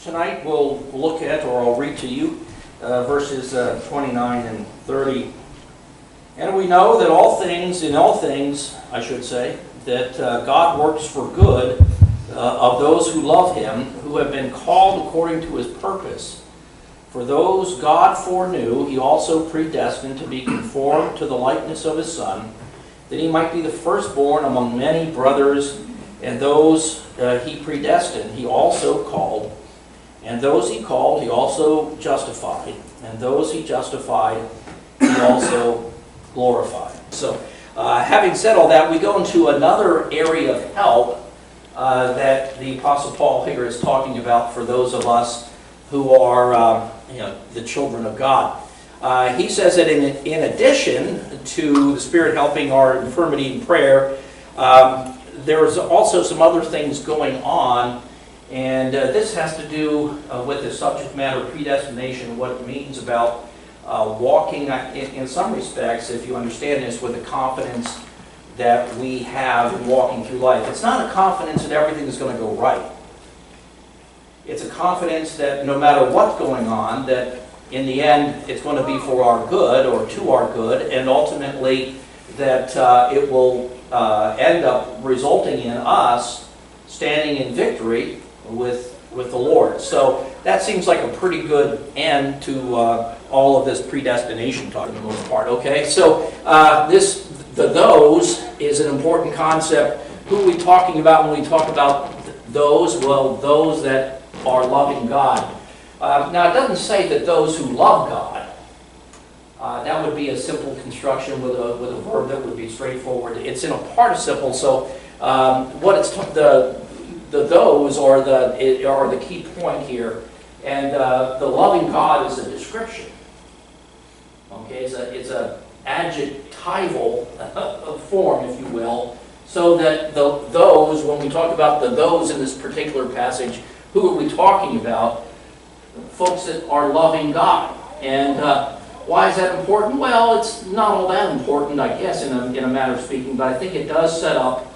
Tonight we'll look at, or I'll read to you, verses 29 and 30. And we know that in all things, I should say, that God works for good of those who love Him, who have been called according to His purpose. For those God foreknew, He also predestined to be conformed to the likeness of His Son, that He might be the firstborn among many brothers. And those He predestined, He also called. And those He called, He also justified. And those He justified, He also glorified. So, having said all that, we go into another area of help that the Apostle Paul here is talking about for those of us who are the children of God. He says that in addition to the Spirit helping our infirmity in prayer, there's also some other things going on, and this has to do with the subject matter predestination, what it means about walking in some respects, if you understand this, with the confidence that we have in walking through life. It's not a confidence that everything is going to go right. It's a confidence that no matter what's going on, that in the end it's going to be for our good or to our good, and ultimately that it will end up resulting in us standing in victory with the Lord. So that seems like a pretty good end to all of this predestination talk for the most part. Okay, so the those is an important concept. Who are we talking about when we talk about those? Well, those that are loving God. Now it doesn't say that those who love God. That would be a simple construction with a verb that would be straightforward. It's in a participle, so what it's the those are the key point here, and the loving God is a description. Okay, it's a adjectival form, if you will, so that those, when we talk about the those in this particular passage, who are we talking about? Folks that are loving God. And why is that important? Well, it's not all that important, I guess, in a matter of speaking, but I think it does set up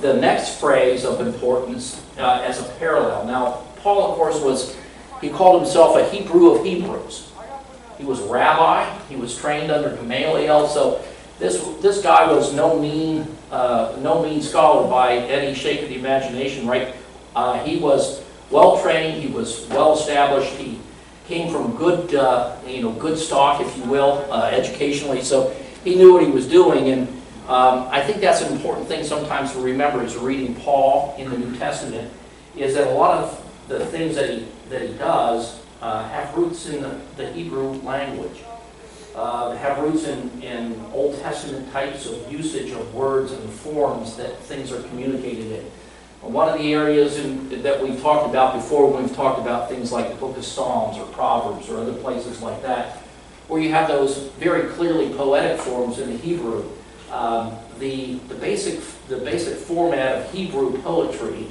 the next phrase of importance as a parallel. Now, Paul, of course, he called himself a Hebrew of Hebrews. He was a rabbi. He was trained under Gamaliel. So this guy was no mean scholar by any shake of the imagination, right? He was well trained. He was well established. He came from good stock, if you will, educationally. So he knew what he was doing, and I think that's an important thing sometimes to remember as you're reading Paul in the New Testament, is that a lot of the things that he does have roots in the Hebrew language, have roots in Old Testament types of usage of words and forms that things are communicated in. One of the areas that we've talked about before, when we've talked about things like the book of Psalms or Proverbs or other places like that, where you have those very clearly poetic forms in the Hebrew, the basic format of Hebrew poetry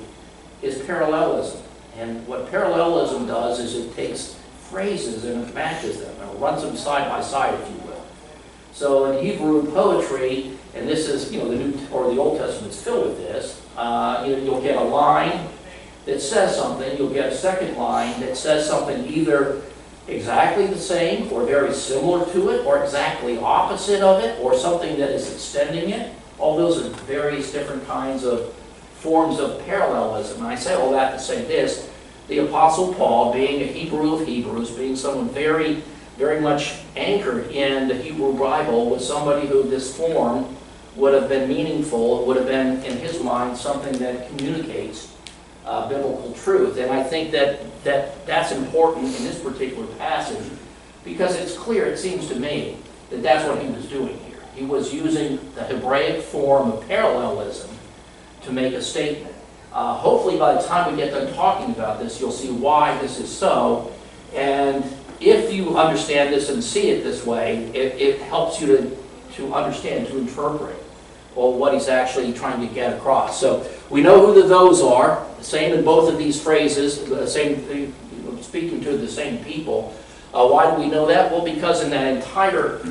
is parallelism. And what parallelism does is it takes phrases and it matches them, and it runs them side by side, if you will. So in Hebrew poetry, and this is, the New or the Old Testament's filled with this, you'll get a line that says something, you'll get a second line that says something either exactly the same or very similar to it, or exactly opposite of it, or something that is extending it. All those are various different kinds of forms of parallelism. And I say all that to say this: the Apostle Paul, being a Hebrew of Hebrews, being someone very, very much anchored in the Hebrew Bible, was somebody who this form would have been meaningful, would have been, in his mind, something that communicates biblical truth. And I think that's important in this particular passage, because it's clear, it seems to me, that that's what he was doing here. He was using the Hebraic form of parallelism to make a statement. Hopefully by the time we get done talking about this, you'll see why this is so. And if you understand this and see it this way, it helps you to understand, to interpret, or what he's actually trying to get across. So we know who the those are. The same in both of these phrases, the same, speaking to the same people. Why do we know that? Well, because in that entire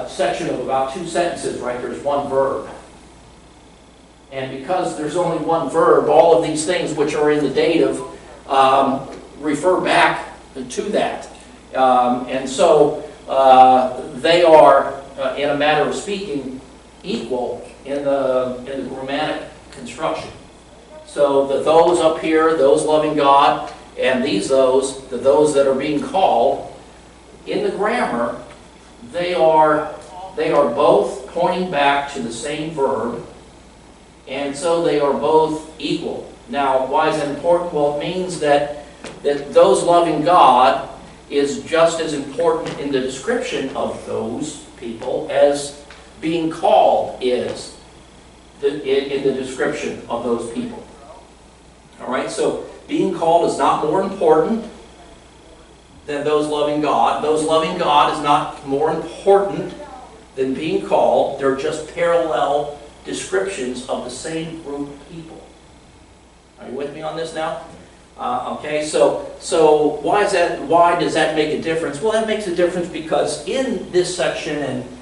section of about 2 sentences, right, there's one verb. And because there's only one verb, all of these things which are in the dative refer back to that. And so they are, in a matter of speaking, equal in the grammatic construction. So the those up here, those loving God, and those that are being called, in the grammar, they are both pointing back to the same verb, and so they are both equal. Now, why is that important? Well, it means that those loving God is just as important in the description of those people as being called is in the description of those people. All right, so being called is not more important than those loving God. Those loving God is not more important than being called. They're just parallel descriptions of the same group of people. Are you with me on this now? Okay, so why is that? Why does that make a difference? Well, that makes a difference because in this section, and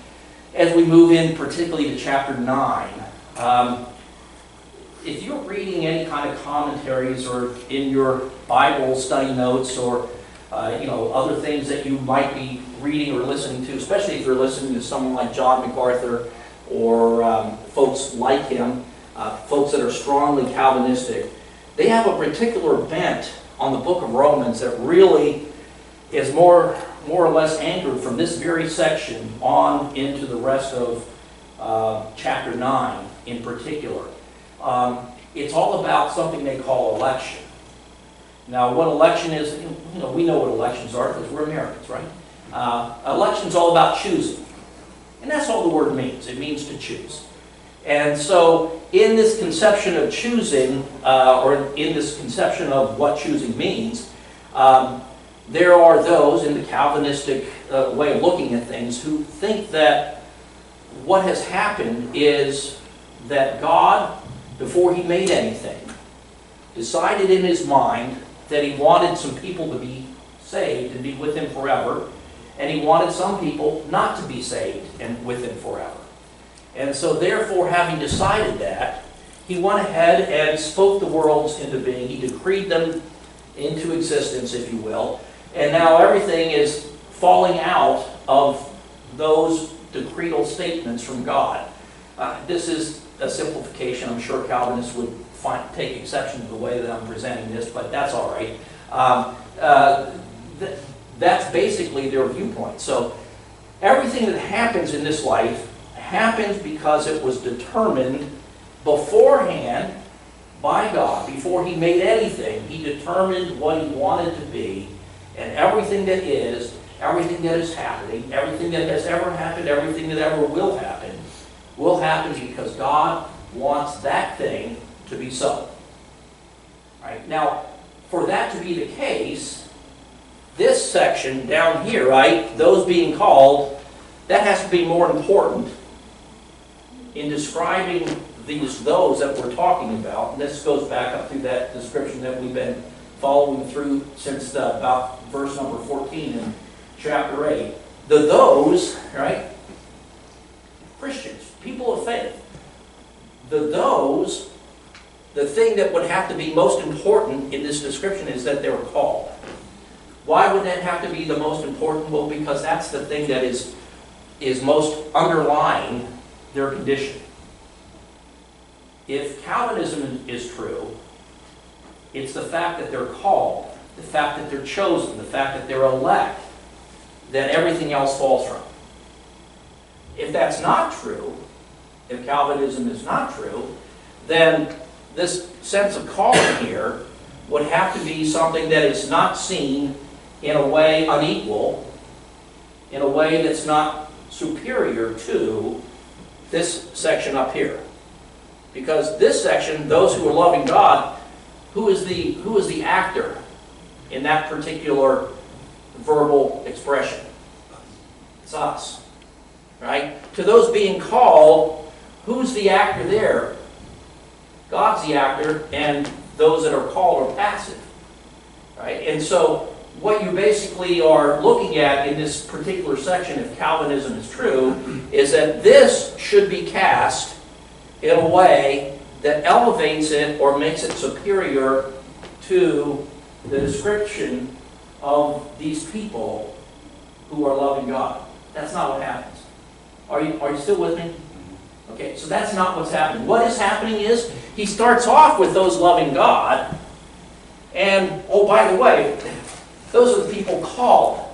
as we move in particularly to chapter 9, if you're reading any kind of commentaries or in your Bible study notes or other things that you might be reading or listening to, especially if you're listening to someone like John MacArthur or folks like him, folks that are strongly Calvinistic, they have a particular bent on the book of Romans that really is more or less anchored from this very section on into the rest of chapter 9 in particular. It's all about something they call election. Now, what election is, we know what elections are because we're Americans, right? Election's all about choosing. And that's all the word means. It means to choose. And so, in this conception of choosing, or in this conception of what choosing means, there are those in the Calvinistic way of looking at things who think that what has happened is that God, before He made anything, decided in His mind that He wanted some people to be saved and be with Him forever, and He wanted some people not to be saved and with Him forever. And so therefore, having decided that, He went ahead and spoke the worlds into being. He decreed them into existence, if you will. And now everything is falling out of those decretal statements from God. This is a simplification. I'm sure Calvinists would take exception to the way that I'm presenting this, but that's all right. That's basically their viewpoint. So everything that happens in this life happens because it was determined beforehand by God. Before He made anything, He determined what He wanted to be, and everything that is, everything that is happening, everything that has ever happened, everything that ever will happen because God wants that thing to be so. Right? Now, for that to be the case, this section down here, right, those being called, that has to be more important in describing those that we're talking about. And this goes back up through that description that we've been following through since about verse number 14 in chapter 8. Those, right, Christians, people of faith, the thing that would have to be most important in this description is that they were called. Why would that have to be the most important? Well, because that's the thing that is most underlying their condition. If Calvinism is true, it's the fact that they're called, the fact that they're chosen, the fact that they're elect, that everything else falls from. If that's not true, if Calvinism is not true, then this sense of calling here would have to be something that is not seen in a way unequal, in a way that's not superior to this section up here. Because this section, those who are loving God, who is the actor in that particular verbal expression? It's us. Right? To those being called, who's the actor there? God's the actor, and those that are called are passive. Right? And so what you basically are looking at in this particular section, if Calvinism is true, is that this should be cast in a way that elevates it or makes it superior to the description of these people who are loving God. That's not what happens. Are you still with me? Okay, so that's not what's happening. What is happening is he starts off with those loving God, and, oh, by the way, those are the people called.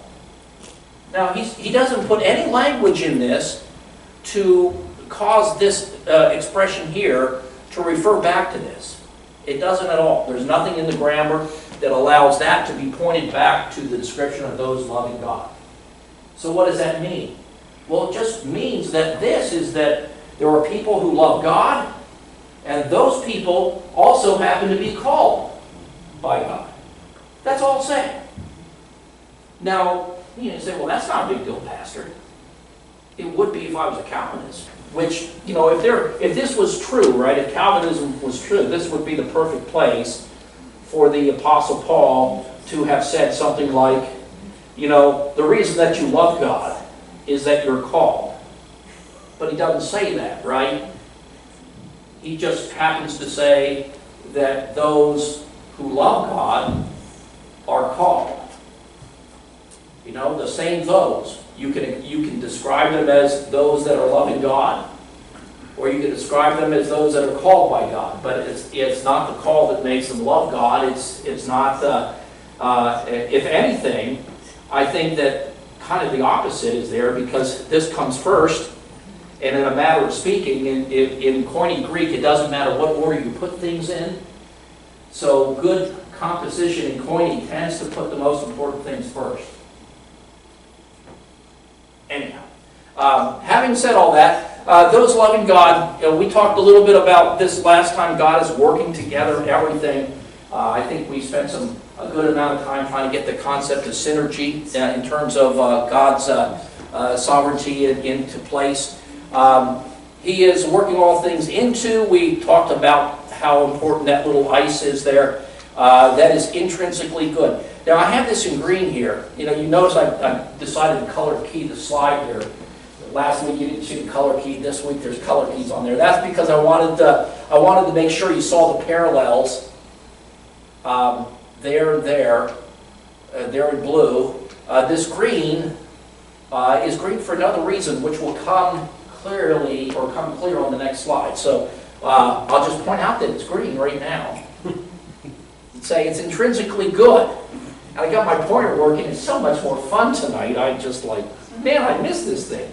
Now, he doesn't put any language in this to cause this expression here to refer back to this. It doesn't at all. There's nothing in the grammar that allows that to be pointed back to the description of those loving God. So what does that mean? Well, it just means that this is that there are people who love God, and those people also happen to be called by God. That's all it's saying. Now, you say, well, that's not a big deal, Pastor. It would be if I was a Calvinist. Which, if this was true, right, if Calvinism was true, this would be the perfect place for the Apostle Paul to have said something like, the reason that you love God is that you're called. But he doesn't say that, right? He just happens to say that those who love God are called. The same those. You can describe them as those that are loving God, or you can describe them as those that are called by God. But it's not the call that makes them love God. It's not. If anything, I think that kind of the opposite is there, because this comes first. And in a matter of speaking, in Koine Greek, it doesn't matter what order you put things in. So good composition in Koine tends to put the most important things first. Anyhow, having said all that, those loving God, we talked a little bit about this last time. God is working together everything. I think we spent a good amount of time trying to get the concept of synergy in terms of God's sovereignty into place. He is working all things into. We talked about how important that little ice is there. That is intrinsically good. Now, I have this in green here. You notice I decided to color key the slide here. Last week you didn't see the color key. This week there's color keys on there. That's because I wanted to make sure you saw the parallels. There, they're in blue. This green is green for another reason, which will come clear on the next slide. So I'll just point out that it's green right now. Say it's intrinsically good. And I got my pointer working. It's so much more fun tonight. I just man, I missed this thing.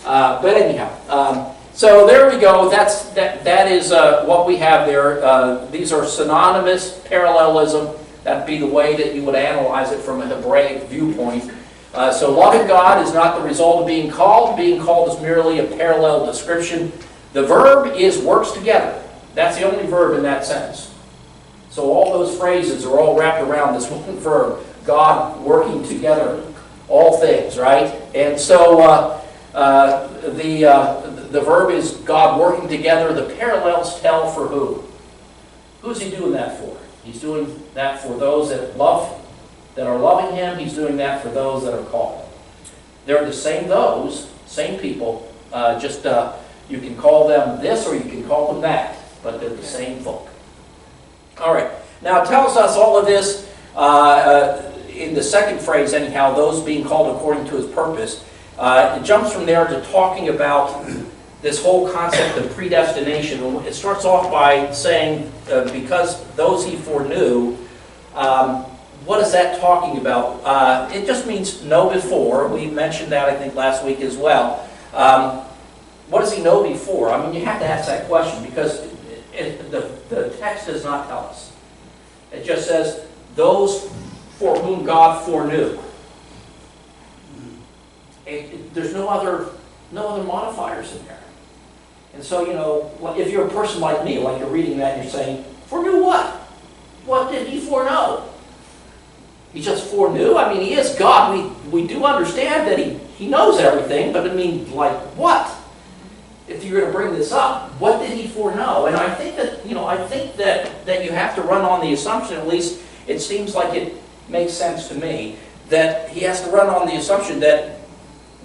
But anyhow, so there we go. That is what we have there. These are synonymous parallelism. That'd be the way that you would analyze it from a Hebraic viewpoint. So loving God is not the result of being called. Being called is merely a parallel description. The verb is works together. That's the only verb in that sentence. So all those phrases are all wrapped around this one verb, God working together all things, right? And so the verb is God working together. The parallels tell for who? Who's he doing that for? He's doing that for those that are loving him. He's doing that for those that are called. They're the same people. You can call them this or you can call them that, but they're the same folk. All right. Now it tells us all of this in the second phrase, anyhow, those being called according to his purpose. It jumps from there to talking about this whole concept of predestination. It starts off by saying, because those he foreknew, what is that talking about? It just means know before. We mentioned that, I think, last week as well. What does he know before? I mean, you have to ask that question because the text does not tell us. It just says, those for whom God foreknew. There's no other modifiers in there. And so, if you're a person like me, like you're reading that and you're saying, foreknew what? What did he foreknow? He just foreknew? I mean, he is God. We do understand that he knows everything, but I mean, like what? If you're going to bring this up, what did he foreknow? And I think that you have to run on the assumption, at least it seems like it makes sense to me, that he has to run on the assumption that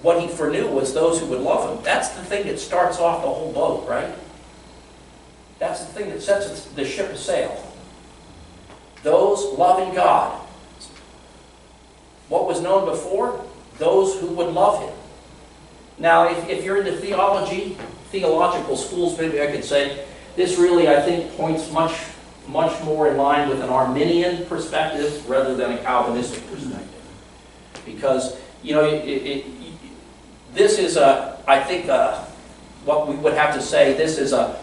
what he foreknew was those who would love him. That's the thing that starts off the whole boat, right? That's the thing that sets the ship a sail. Those those loving God. What was known before? Those who would love him. Now, if you're into theology, theological schools, maybe I could say, this really, I think, points much more in line with an Arminian perspective rather than a Calvinistic perspective. Because, this is, I think, what we would have to say, this is an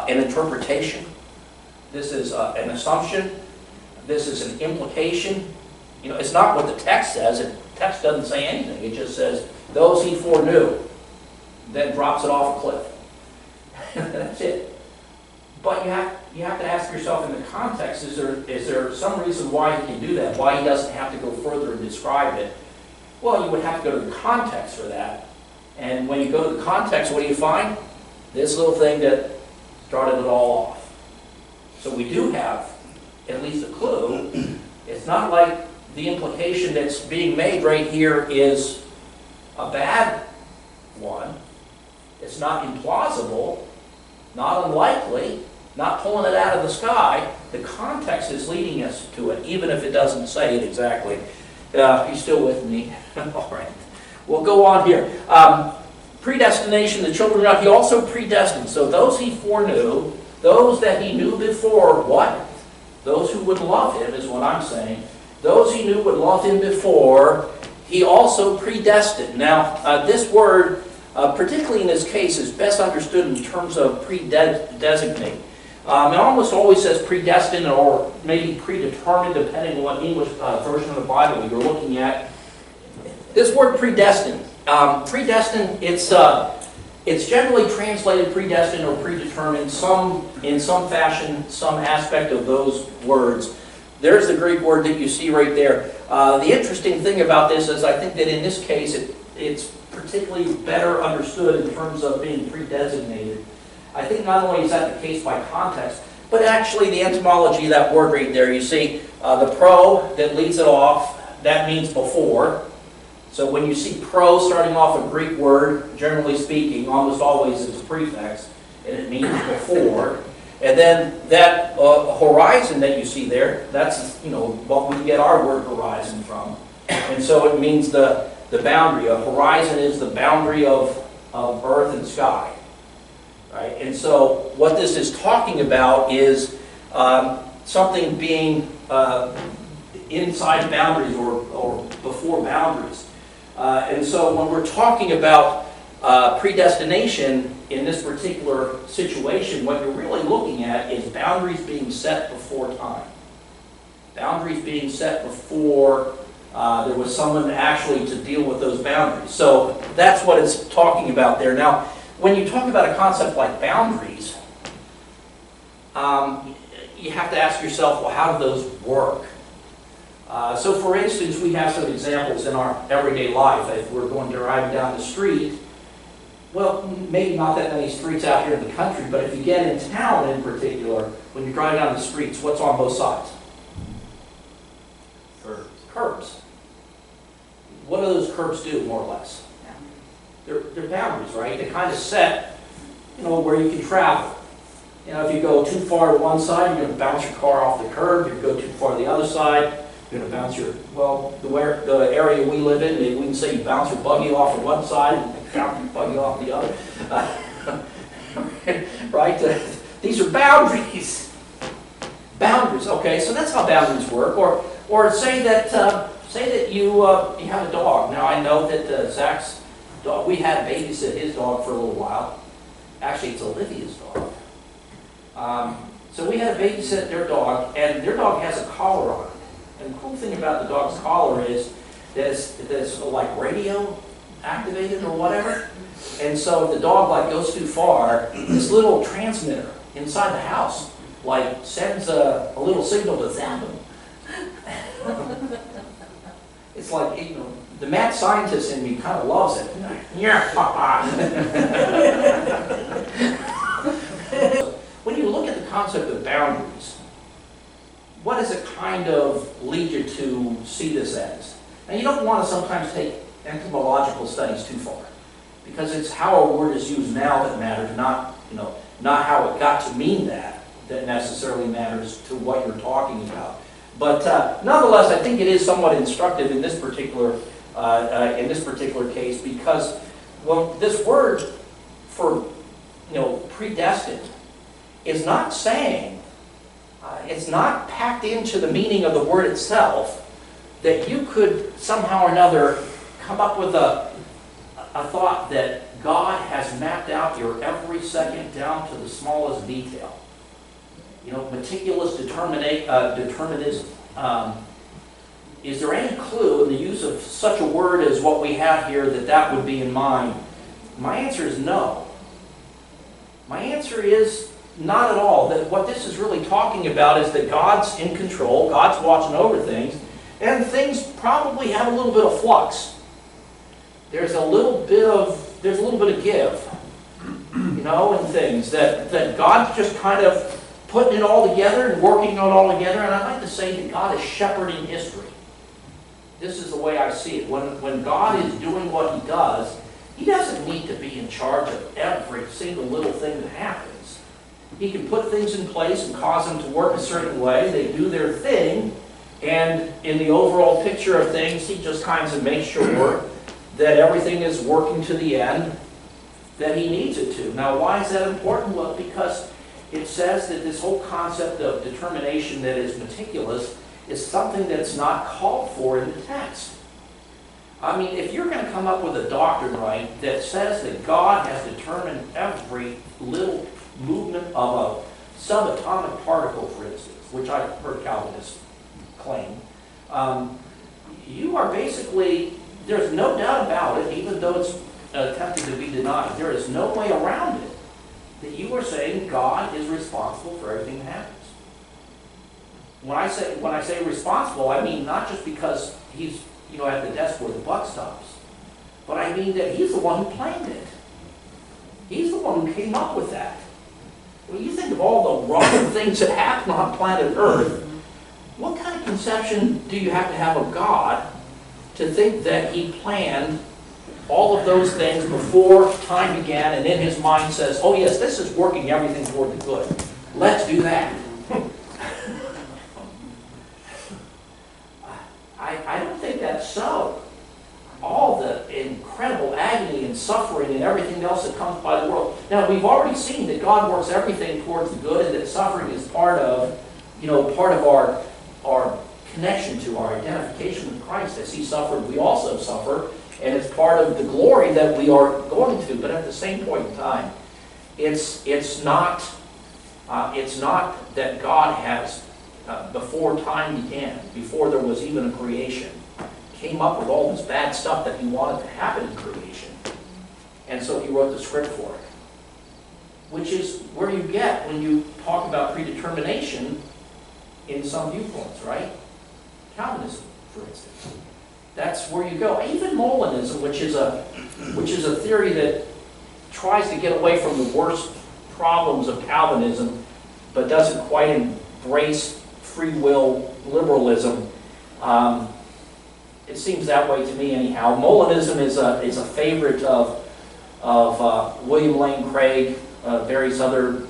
interpretation. This is an assumption. This is an implication. It's not what the text says. The text doesn't say anything. It just says, those he foreknew. Then drops it off a cliff. That's it. But you have to ask yourself in the context, is there some reason why he can do that? Why he doesn't have to go further and describe it? Well, you would have to go to the context for that. And when you go to the context, what do you find? This little thing that started it all off. So we do have at least a clue. It's not like the implication that's being made right here is a bad one. It's not implausible, not unlikely, not pulling it out of the sky. The context is leading us to it, even if it doesn't say it exactly. You still with me? All right. We'll go on here. Predestination, the children of God, he also predestined. So those he foreknew, those that he knew before, what? Those who would love him is what I'm saying. Those he knew would love him before, he also predestined. Now, this word, particularly in this case, is best understood in terms of predesignate. It almost always says predestined or maybe predetermined, depending on what English version of the Bible you're looking at. This word predestined, it's generally translated predestined or predetermined in some fashion, some aspect of those words. There's the Greek word that you see right there. The interesting thing about this is I think that in this case it's particularly better understood in terms of being predesignated. I think not only is that the case by context, but actually the etymology of that word right there. You see the pro that leads it off, that means before. So when you see pro starting off a Greek word, generally speaking, almost always it's a prefix, and it means before. And then that horizon that you see there, that's what we get our word horizon from. And so it means the boundary. A horizon is the boundary of earth and sky. Right? And so what this is talking about is something being inside boundaries or before boundaries. And so when we're talking about predestination in this particular situation, what you're really looking at is boundaries being set before time. Boundaries being set before there was someone actually to deal with those boundaries. So that's what it's talking about there. Now, when you talk about a concept like boundaries, you have to ask yourself, well, how do those work? So for instance, we have some examples in our everyday life. If we're going to drive down the street, well, maybe not that many streets out here in the country, but if you get in town in particular, when you drive down the streets, what's on both sides? Curbs. Curbs. What do those curbs do, more or less? They're boundaries, right? They kind of set, where you can travel. If you go too far to one side, you're going to bounce your car off the curb. If you go too far to the other side, you're going to bounce the area we live in, we can say you bounce your buggy off of one side and bounce your buggy off the other. Right? These are boundaries. Boundaries, okay, so that's how boundaries work. Or say that you have a dog. Now I know that Zach's dog, we had to babysit his dog for a little while. Actually, it's Olivia's dog. So we had to babysit their dog, and their dog has a collar on it. And the cool thing about the dog's collar is that it's like radio activated or whatever. And so if the dog goes too far, this little transmitter inside the house sends a little signal to zap him. It's like, the mad scientist in me kind of loves it. Yeah, papa. When you look at the concept of boundaries, what does it kind of lead you to see this as? Now, you don't want to sometimes take etymological studies too far, because it's how a word is used now that matters, not how it got to mean that necessarily matters to what you're talking about. But nonetheless, I think it is somewhat instructive in this particular case, because this word for predestined is not saying, it's not packed into the meaning of the word itself that you could somehow or another come up with a thought that God has mapped out your every second down to the smallest detail. Meticulous determinism. Is there any clue in the use of such a word as what we have here that would be in mind? My answer is no. My answer is not at all. That what this is really talking about is that God's in control, God's watching over things, and things probably have a little bit of flux. There's a little bit of give, in things that God's just kind of putting it all together and working it all together. And I'd like to say that God is shepherding history. This is the way I see it. When God is doing what He does, He doesn't need to be in charge of every single little thing that happens. He can put things in place and cause them to work a certain way. They do their thing, and in the overall picture of things, He just kind of makes sure that everything is working to the end that He needs it to. Now, why is that important? Well, because it says that this whole concept of determination that is meticulous is something that's not called for in the text. I mean, if you're going to come up with a doctrine, right, that says that God has determined every little movement of a subatomic particle, for instance, which I've heard Calvinists claim, you are basically, there's no doubt about it, even though it's attempted to be denied, there is no way around it, that you are saying God is responsible for everything that happens. When I say responsible, I mean not just because He's at the desk where the buck stops, but I mean that He's the one who planned it. He's the one who came up with that. When you think of all the wrong things that happen on planet Earth, what kind of conception do you have to have of God to think that He planned all of those things before time began, and in His mind says, oh yes, this is working everything toward the good. Let's do that. I don't think that's so. All the incredible agony and suffering and everything else that comes by the world. Now, we've already seen that God works everything towards the good, and that suffering is part of our connection to our identification with Christ. As He suffered, we also suffer, and it's part of the glory that we are going to. But at the same point in time, it's not that God has, before time began, before there was even a creation, came up with all this bad stuff that He wanted to happen in creation. And so He wrote the script for it. Which is where you get when you talk about predetermination in some viewpoints, right? Calvinism, for instance. That's where you go. Even Molinism, which is a theory that tries to get away from the worst problems of Calvinism, but doesn't quite embrace free will liberalism. It seems that way to me anyhow. Molinism is a favorite of William Lane Craig, various other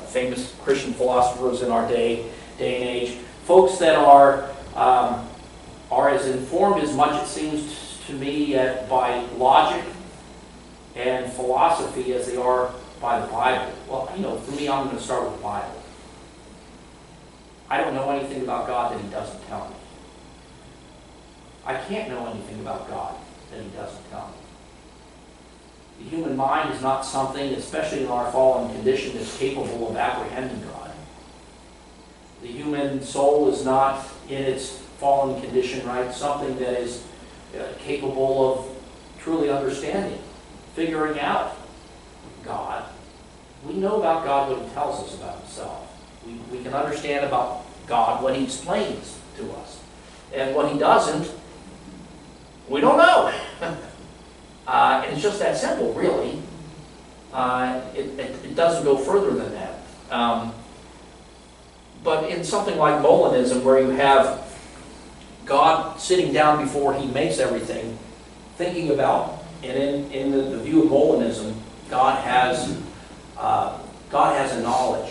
famous Christian philosophers in our day and age. Folks that are as informed as much, it seems to me, by logic and philosophy as they are by the Bible. Well, for me, I'm going to start with the Bible. I don't know anything about God that He doesn't tell me. I can't know anything about God that He doesn't tell me. The human mind is not something, especially in our fallen condition, that's capable of apprehending God. The human soul is not, in its fallen condition, right, something that is capable of truly understanding, figuring out God. We know about God what He tells us about Himself. We can understand about God what He explains to us. And what He doesn't, we don't know. And it's just that simple, really. It doesn't go further than that. But in something like Molinism, where you have God sitting down before He makes everything, thinking about, and in the view of Molinism, God has a knowledge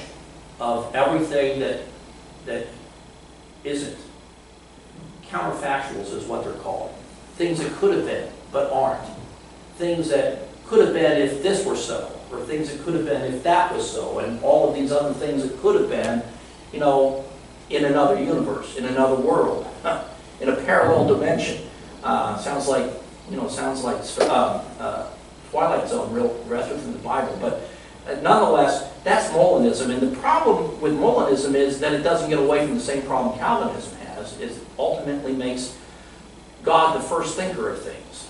of everything that isn't counterfactuals is what they're called. Things that could have been, but aren't. Things that could have been if this were so, or things that could have been if that was so, and all of these other things that could have been, in another universe, in another world, in a parallel dimension. Sounds like Twilight Zone, rather than the Bible. But nonetheless, that's Molinism. And the problem with Molinism is that it doesn't get away from the same problem Calvinism has. It ultimately makes God the first thinker of things.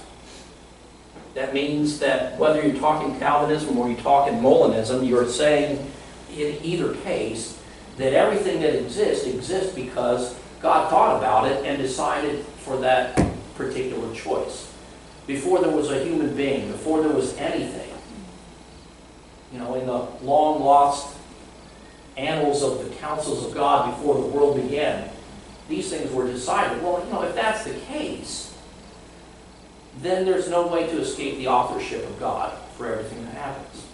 That means that whether you're talking Calvinism or you're talking Molinism, you're saying in either case that everything that exists because God thought about it and decided for that particular choice. Before there was a human being, before there was anything, in the long-lost annals of the councils of God before the world began, these things were decided. Well, if that's the case, then there's no way to escape the authorship of God for everything that happens.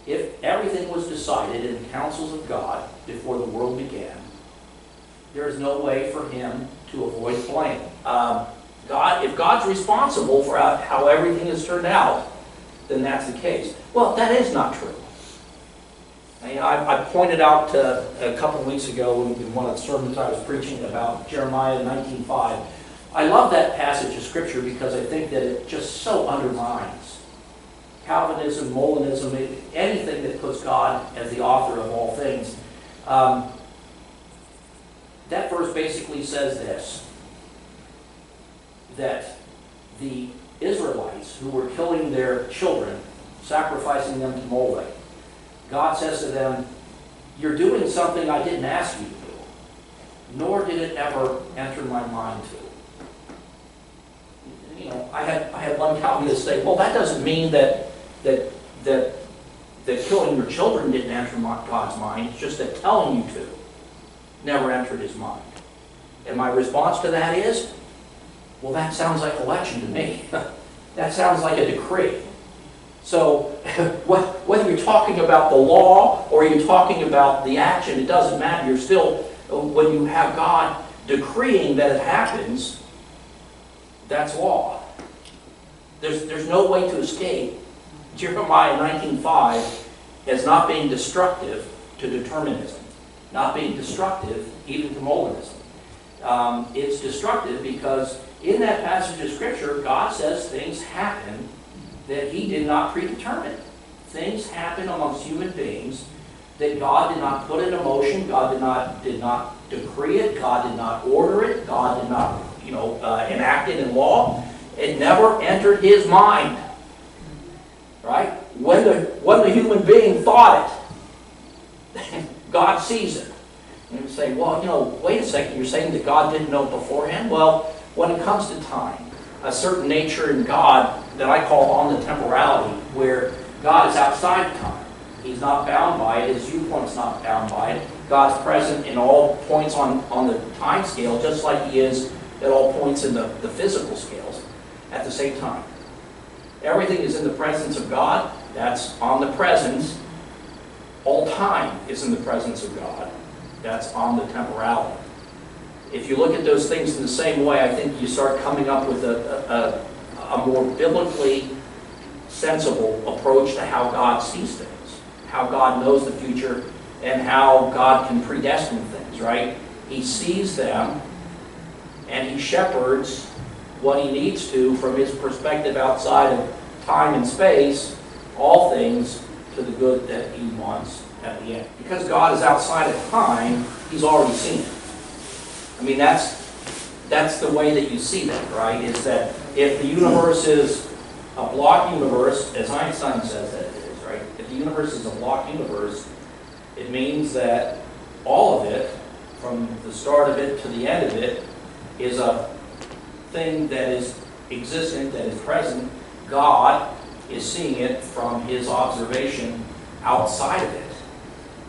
If everything was decided in the councils of God before the world began, there is no way for him to avoid blame. If God's responsible for how everything has turned out, then that's the case. Well, that is not true. I pointed out a couple of weeks ago in one of the sermons I was preaching about Jeremiah 19:5. I love that passage of Scripture because I think that it just so undermines Calvinism, Molinism, anything that puts God as the author of all things. That verse basically says this, that the Israelites who were killing their children, sacrificing them to Molech, God says to them, you're doing something I didn't ask you to do, nor did it ever enter my mind to. I had one Calvinist say, well, that doesn't mean that killing your children didn't enter God's mind. It's just that telling you to never entered his mind. And my response to that is, well, that sounds like election to me. That sounds like a decree. So whether you're talking about the law or you're talking about the action, it doesn't matter. You're still, when you have God decreeing that it happens, that's law. There's no way to escape Jeremiah 19:5 as not being destructive to determinism, not being destructive even to Molinism. It's destructive because in that passage of Scripture, God says things happen that he did not predetermine. Things happen amongst human beings that God did not put into motion, God did not decree it, God did not order it, God did not enact it in law. It never entered his mind. Right? When the human being thought it, God sees it. And you say, well, wait a second, you're saying that God didn't know beforehand? Well, when it comes to time, a certain nature in God that I call on the temporality, where God is outside time. He's not bound by it. His viewpoint's not bound by it. God's present in all points on the time scale, just like he is at all points in the physical scales at the same time. Everything is in the presence of God. That's omnipresence. All time is in the presence of God. That's omnitemporality. If you look at those things in the same way, I think you start coming up with a more biblically sensible approach to how God sees things, how God knows the future, and how God can predestine things, right? He sees them, and he shepherds what he needs to from his perspective outside of time and space, all things to the good that he wants at the end. Because God is outside of time, he's already seen it. I mean, that's the way that you see that, right? Is that if the universe is a block universe, as Einstein says that it is, right? If the universe is a block universe, it means that all of it, from the start of it to the end of it, is a thing that is existent, that is present. God is seeing it from his observation outside of it.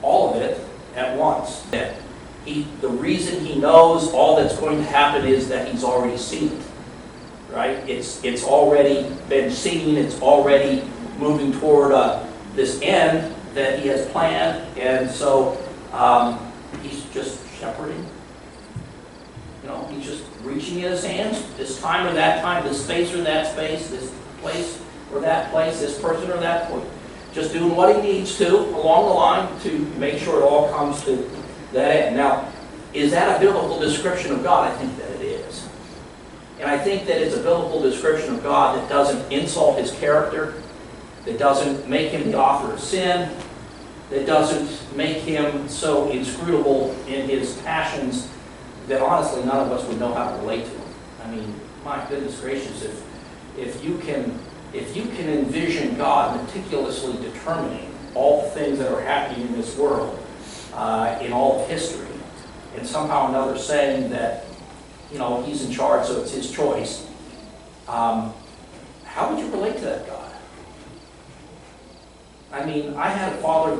All of it at once. The reason he knows all that's going to happen is that he's already seen it. Right? It's already been seen. It's already moving toward this end that he has planned. And so he's just shepherding. He's just reaching in his hands, this time or that time, this space or that space, this place or that place, this person or that point. Just doing what he needs to along the line to make sure it all comes to that end. Now, is that a biblical description of God? I think that it is. And I think that it's a biblical description of God that doesn't insult his character, that doesn't make him the author of sin, that doesn't make him so inscrutable in his passions that honestly none of us would know how to relate to him. I mean, my goodness gracious, if you can envision God meticulously determining all the things that are happening in this world, in all of history, and somehow or another saying that, he's in charge, so it's his choice, how would you relate to that God? I mean, I had a father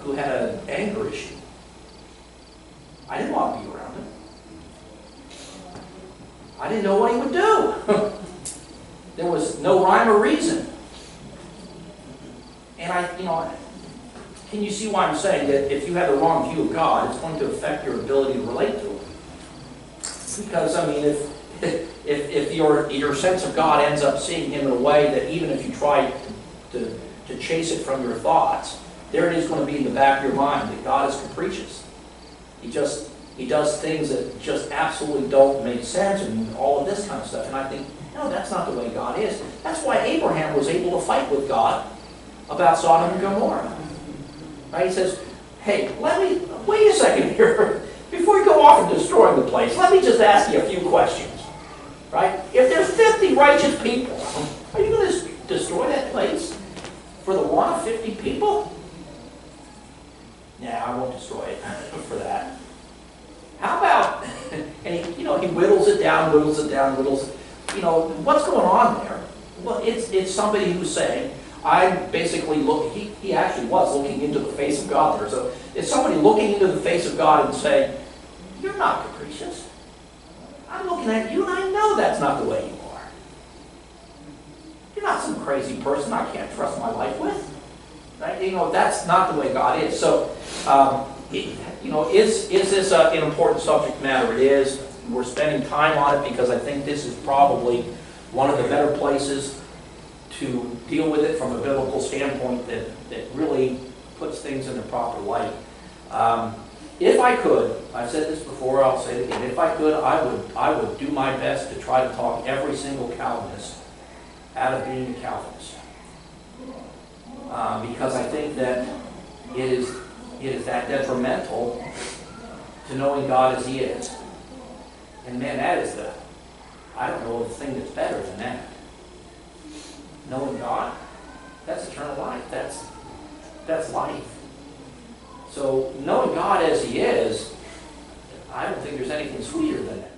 who had an anger issue. I didn't want to be around him. I didn't know what he would do. There was no rhyme or reason. And can you see why I'm saying that if you have the wrong view of God, it's going to affect your ability to relate to him? Because, I mean, if your sense of God ends up seeing him in a way that even if you try to chase it from your thoughts, there it is going to be in the back of your mind that God is capricious. He does things that just absolutely don't make sense and all of this kind of stuff. And I think, no, that's not the way God is. That's why Abraham was able to fight with God about Sodom and Gomorrah. Right? He says, hey, wait a second here. Before you go off and destroy the place, let me just ask you a few questions. Right? If there's 50 righteous people, are you going to destroy that place for the want of 50 people? Yeah, I won't destroy it for that. How about, and he whittles it down, what's going on there? Well, it's somebody who's saying, I'm basically looking, he actually was looking into the face of God there. So it's somebody looking into the face of God and saying, you're not capricious. I'm looking at you and I know that's not the way you are. You're not some crazy person I can't trust my life with. Right? That's not the way God is. So, is this an important subject matter? It is. We're spending time on it because I think this is probably one of the better places to deal with it from a biblical standpoint that really puts things in the proper light. If I could, I've said this before, I'll say it again, if I could, I would do my best to try to talk every single Calvinist out of being a Calvinist. Because I think that it is that detrimental to knowing God as he is. And man, that is I don't know of a thing that's better than that. Knowing God, that's eternal life. That's life. So knowing God as he is, I don't think there's anything sweeter than that.